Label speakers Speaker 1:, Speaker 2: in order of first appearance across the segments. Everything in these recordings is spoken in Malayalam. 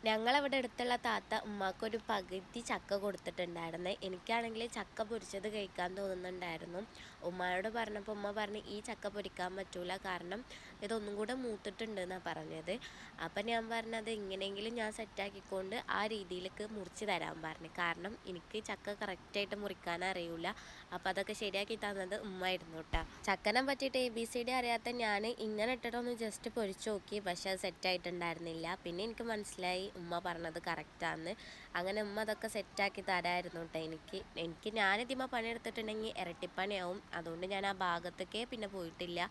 Speaker 1: ഞങ്ങളവിടെ അടുത്തുള്ള താത്ത ഉമ്മാക്കൊരു പകുതി ചക്ക കൊടുത്തിട്ടുണ്ടായിരുന്നു. എനിക്കാണെങ്കിൽ ചക്ക പൊരിച്ചത് കഴിക്കാൻ തോന്നുന്നുണ്ടായിരുന്നു. ഉമ്മാനോട് പറഞ്ഞപ്പോൾ ഉമ്മ പറഞ്ഞു ഈ ചക്ക പൊരിക്കാൻ പറ്റൂല, കാരണം ഇതൊന്നും കൂടെ മൂത്തിട്ടുണ്ട് എന്നാണ് പറഞ്ഞത്. അപ്പം ഞാൻ പറഞ്ഞത് ഇങ്ങനെയെങ്കിലും ഞാൻ സെറ്റാക്കിക്കൊണ്ട് ആ രീതിയിലേക്ക് മുറിച്ച് തരാൻ പറഞ്ഞു. കാരണം എനിക്ക് ചക്ക കറക്റ്റായിട്ട് മുറിക്കാൻ അറിയില്ല. അപ്പോൾ അതൊക്കെ ശരിയാക്കി തന്നത് ഉമ്മയായിരുന്നു കേട്ടോ. ചക്കനെ പറ്റിയിട്ട് ABCD അറിയാത്ത ഞാൻ ഇങ്ങനെ ഇട്ടിട്ടൊന്ന് ജസ്റ്റ് പൊരിച്ച് നോക്കി, പക്ഷെ അത് സെറ്റായിട്ടുണ്ടായിരുന്നില്ല. പിന്നെ എനിക്ക് മനസ്സിലായി ഉമ്മ പറഞ്ഞത് കറക്റ്റാന്ന്. അങ്ങനെ ഉമ്മ അതൊക്കെ സെറ്റാക്കി തരായിരുന്നു കേട്ടോ. എനിക്ക് ഞാനിതിമ്മ പണിയെടുത്തിട്ടുണ്ടെങ്കിൽ ഇരട്ടിപ്പണിയാവും. അതുകൊണ്ട് ഞാൻ ആ ഭാഗത്തൊക്കെ പിന്നെ പോയിട്ടില്ല.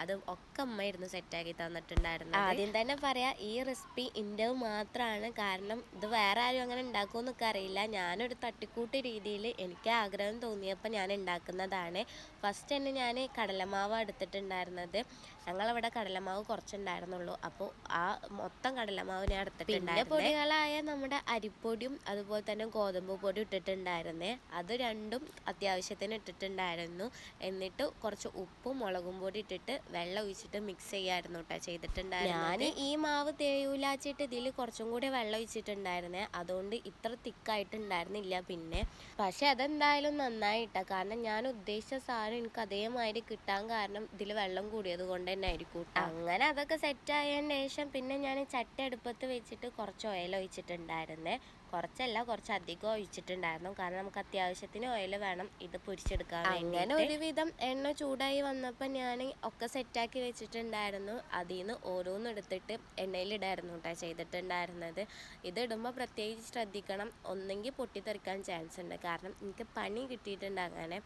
Speaker 1: അത് ഒക്കെ ഉമ്മയായിരുന്നു സെറ്റാക്കി തന്നിട്ടുണ്ടായിരുന്നു. ആദ്യം തന്നെ പറയാം, ഈ റെസിപ്പി എൻ്റെ മാത്രമാണ്. കാരണം ഇത് വേറെ ആരും അങ്ങനെ ഉണ്ടാക്കുമെന്നൊക്കെ അറിയില്ല. ഞാനൊരു തട്ടിക്കൂട്ട് രീതിയിൽ എനിക്ക് ആഗ്രഹം തോന്നിയപ്പോൾ ഞാൻ ഉണ്ടാക്കുന്നതാണ്. ഫസ്റ്റ് തന്നെ ഞാൻ കടലമാവ് എടുത്തിട്ടുണ്ടായിരുന്നത്. ഞങ്ങളവിടെ കടലമാവ് കുറച്ചുണ്ടായിരുന്നുള്ളൂ. അപ്പോൾ ആ മൊത്തം കടലമാവ് ഞാൻ എടുത്തിട്ടുണ്ടായിരുന്നു. പൊടികളായ നമ്മുടെ അരിപ്പൊടിയും അതുപോലെ തന്നെ ഗോതമ്പ് പൊടി ഇട്ടിട്ടുണ്ടായിരുന്നേ. അത് രണ്ടും അത്യാവശ്യത്തിന് ഇട്ടിട്ടുണ്ടായിരുന്നു. എന്നിട്ട് കുറച്ച് ഉപ്പും മുളകും പൊടി ഇട്ടിട്ട് വെള്ളം ഒഴിച്ചിട്ട് മിക്സ് ചെയ്യായിരുന്നു കേട്ടോ ചെയ്തിട്ടുണ്ടായിരുന്നു. ഞാൻ ഈ മാവ് തേയൂലാച്ചിട്ട് ഇതിൽ കുറച്ചും കൂടി വെള്ളം ഒഴിച്ചിട്ടുണ്ടായിരുന്നേ. അതുകൊണ്ട് ഇത്ര തിക്കായിട്ടുണ്ടായിരുന്നില്ല പിന്നെ. പക്ഷെ അതെന്തായാലും നന്നായിട്ടാ, കാരണം ഞാൻ ഉദ്ദേശിച്ച സാധനം എനിക്ക് അതേമാതിരി കിട്ടാൻ കാരണം ഇതിൽ വെള്ളം കൂടിയത് കൊണ്ട് തന്നെ ആയിരിക്കും. അങ്ങനെ അതൊക്കെ സെറ്റായതിന് ശേഷം പിന്നെ ഞാൻ ചട്ടി അടുപ്പത്ത് വെച്ചിട്ട് കുറച്ച് ഓയിൽ ഒഴിച്ചിട്ടുണ്ടായിരുന്നേ. കുറച്ചല്ല, കുറച്ചധികം ഒഴിച്ചിട്ടുണ്ടായിരുന്നു. കാരണം നമുക്ക് അത്യാവശ്യത്തിന് ഓയിൽ വേണം ഇത് പൊരിച്ചെടുക്കാൻ വേണ്ടി. അങ്ങനെ ഒരുവിധം എണ്ണ ചൂടായി വന്നപ്പോൾ ഞാൻ ഒക്കെ സെറ്റാക്കി വെച്ചിട്ടുണ്ടായിരുന്നു. അതിൽ നിന്ന് ഓരോന്നും എടുത്തിട്ട് എണ്ണയിലിടായിരുന്നു കേട്ടോ ചെയ്തിട്ടുണ്ടായിരുന്നത്. ഇതിടുമ്പോൾ പ്രത്യേകിച്ച് ശ്രദ്ധിക്കണം, ഒന്നെങ്കിൽ പൊട്ടിത്തെറിക്കാൻ ചാൻസ് ഉണ്ട്. കാരണം എനിക്ക് പണി കിട്ടിയിട്ടുണ്ട്. അങ്ങനെ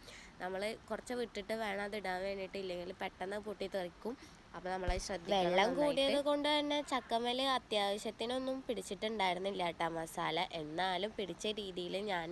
Speaker 1: നമ്മൾ കുറച്ച് വിട്ടിട്ട് വേണം അത് ഇടാൻ വേണ്ടിയിട്ട്, ഇല്ലെങ്കിൽ പെട്ടെന്ന് പൊട്ടിത്തെറിക്കും. അപ്പോൾ നമ്മൾ ശ്രദ്ധിക്കണം. വെള്ളം കൂടിയത് കൊണ്ട് തന്നെ ചക്കമേൽ അത്യാവശ്യത്തിനൊന്നും പിടിച്ചിട്ടുണ്ടായിരുന്നില്ല കേട്ടോ മസാല. എന്നാലും പിടിച്ച രീതിയിൽ ഞാൻ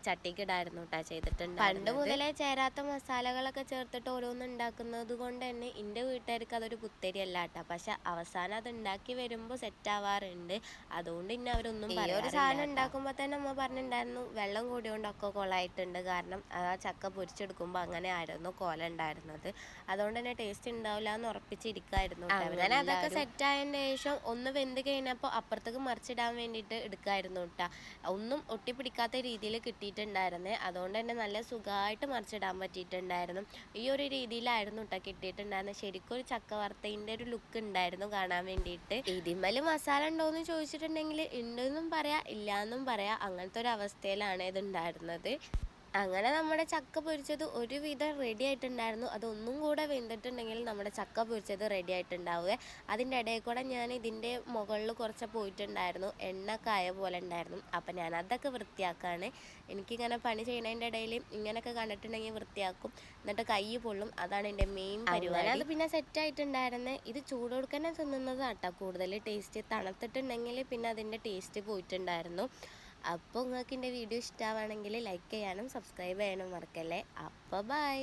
Speaker 1: ചട്ടിക്കിടായിരുന്നു കേട്ടോ ചെയ്തിട്ടുണ്ട്. പണ്ട് മുതലേ ചേരാത്ത മസാലകളൊക്കെ ചേർത്തിട്ട് ഓരോന്ന് ഉണ്ടാക്കുന്നത് കൊണ്ട് തന്നെ എൻ്റെ വീട്ടുകാർക്ക് അതൊരു പുത്തരിയല്ല കേട്ടോ. പക്ഷെ അവസാനം അത് ഉണ്ടാക്കി വരുമ്പോൾ സെറ്റ് ആവാറുണ്ട്. അതുകൊണ്ട് ഇന്നെ അവരൊന്നും പറയാറില്ല. ഒരു സാധനം ഉണ്ടാക്കുമ്പോൾ തന്നെ അമ്മ പറഞ്ഞിട്ടുണ്ടായിരുന്നു വെള്ളം കൂടിയോണ്ടൊക്കെ കൊളായിട്ടുണ്ട്. കാരണം ആ ചക്ക പൊരിച്ചെടുക്കുമ്പോൾ അങ്ങനെ ആയിരുന്നു കോല ഉണ്ടായിരുന്നത്. അതുകൊണ്ട് തന്നെ ടേസ്റ്റ് ഉണ്ടാവില്ല എന്ന് ഉറപ്പിച്ചിരിക്കായിരുന്നു. അങ്ങനെ അതൊക്കെ സെറ്റായതിന് ശേഷം ഒന്ന് വെന്ത് കഴിഞ്ഞപ്പോൾ അപ്പുറത്തേക്ക് മറിച്ചിടാൻ വേണ്ടിയിട്ട് എടുക്കായിരുന്നു കേട്ടോ. ഒന്നും ഒട്ടിപ്പിടിക്കാത്ത രീതിയിൽ കിട്ടിയിട്ടുണ്ടായിരുന്നേ. അതുകൊണ്ട് തന്നെ നല്ല സുഖമായിട്ട് മറിച്ചിടാൻ പറ്റിയിട്ടുണ്ടായിരുന്നു. ഈ ഒരു രീതിയിലായിരുന്നു കേട്ടോ കിട്ടിയിട്ടുണ്ടായിരുന്നത്. ശരിക്കും ഒരു ചക്ക വറുത്തതിൻ്റെ ഒരു ലുക്ക് ഉണ്ടായിരുന്നു കാണാൻ വേണ്ടിയിട്ട്. ഇതിന്മേൽ മസാല ഉണ്ടോയെന്ന് ചോദിച്ചിട്ടുണ്ടെങ്കിൽ ഉണ്ടെന്നും പറയാം, ഇല്ലയെന്നും പറയാം. അങ്ങനത്തെ ഒരു അവസ്ഥയിലാണ് ഇതുണ്ടായിരുന്നത്. അങ്ങനെ നമ്മുടെ ചക്ക പൊരിച്ചത് ഒരുവിധം റെഡി ആയിട്ടുണ്ടായിരുന്നു. അതൊന്നും കൂടെ വെന്തിട്ടുണ്ടെങ്കിൽ നമ്മുടെ ചക്ക പൊരിച്ചത് റെഡി ആയിട്ടുണ്ടാവുക. അതിൻ്റെ ഇടയിൽ കൂടെ ഞാൻ ഇതിൻ്റെ മുകളിൽ കുറച്ച് പോയിട്ടുണ്ടായിരുന്നു, എണ്ണയൊക്കെ ആയ പോലെ ഉണ്ടായിരുന്നു. അപ്പം ഞാൻ അതൊക്കെ വൃത്തിയാക്കാണ്. എനിക്കിങ്ങനെ പണി ചെയ്യുന്നതിൻ്റെ ഇടയിൽ ഇങ്ങനെയൊക്കെ കണ്ടിട്ടുണ്ടെങ്കിൽ വൃത്തിയാക്കും, എന്നിട്ട് കൈ പൊള്ളും. അതാണ് എൻ്റെ മെയിൻ പരിപാടി. അത് പിന്നെ സെറ്റായിട്ടുണ്ടായിരുന്നത്. ഇത് ചൂടോടെ തന്നെ തിന്നുന്നത് കേട്ടോ കൂടുതൽ ടേസ്റ്റ്. തണുത്തിട്ടുണ്ടെങ്കിൽ പിന്നെ അതിൻ്റെ ടേസ്റ്റ് പോയിട്ടുണ്ടായിരുന്നു. അപ്പോൾ നിങ്ങൾക്ക് എൻ്റെ വീഡിയോ ഇഷ്ടമാണെങ്കിൽ ലൈക്ക് ചെയ്യാനും സബ്സ്ക്രൈബ് ചെയ്യാനും മറക്കല്ലേ. അപ്പോൾ ബൈ.